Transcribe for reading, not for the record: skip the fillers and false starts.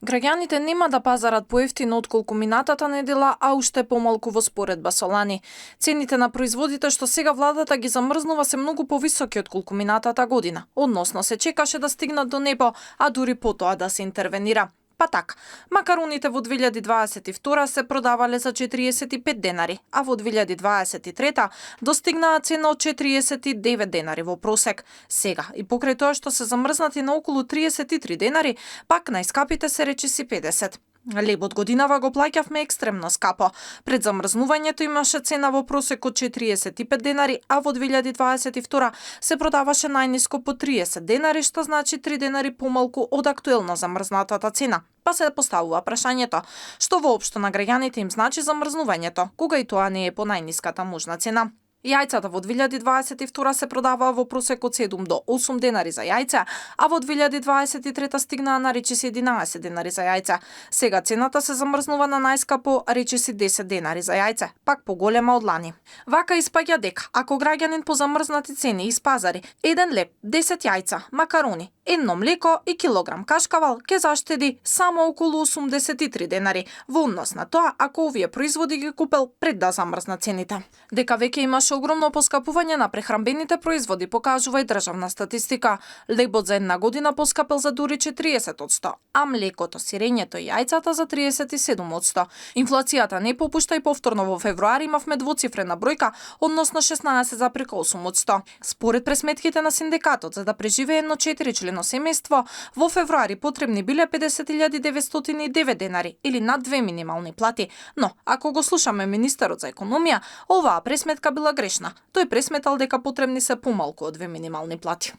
Граѓаните нема да пазарат поевтино отколку минатата недела, а уште помалку во споредба со лани. Цените на производите што сега владата ги замрзнува се многу повисоки отколку минатата година. Односно се чекаше да стигнат до небо, а дури потоа да се интервенира. Па така, макароните во 2022 се продавале за 45 денари, а во 2023 достигнаа цена од 49 денари во просек. Сега, и покрај тоа што се замрзнати на околу 33 денари, пак најскапите се речиси 50. Лебот годинава го плаќавме екстремно скапо. Пред замрзнувањето имаше цена во просек од 45 денари, а во 2022 се продаваше најниско по 30 денари, што значи 3 денари помалку од актуелно замрзнатата цена. Па се поставува прашањето, што воопшто на граѓаните им значи замрзнувањето, кога и тоа не е по најниската можна цена. Јајцата во 2022 се продаваа во просек од 7 до 8 денари за јајца, а во 2023 стигнаа на речиси 11 денари за јајца. Сега цената се замрзнува на најскапо речиси 10 денари за јајце, пак поголема од лани. Вака испаѓа дека ако граѓанин по замрзнати цени испазари 1 лев, 10 јајца, макарони, едно млеко и килограм кашкавал, ќе заштеди само околу 83 денари во однос на тоа ако овие производи ги купел пред да замрзнат цените. Дека веќе имаше огромно поскапување на прехрамбените производи, покажува и државна статистика. Лебот за една година поскапел за дури 40%, а млекото, сирењето и јајцата за 37%. Инфлацијата не попушта и повторно во февруари имавме двоцифрена бројка, односно 16,8%. Според пресметките на синдикатот, за да преживее едно 4-члено семејство, во февруари потребни биле 50.909 денари или над 2 минимални плати. Но, ако го слушаме министерот за економија, оваа пресметка била грешна. Тој пресметал дека потребни се помалку од 2 минимални плати.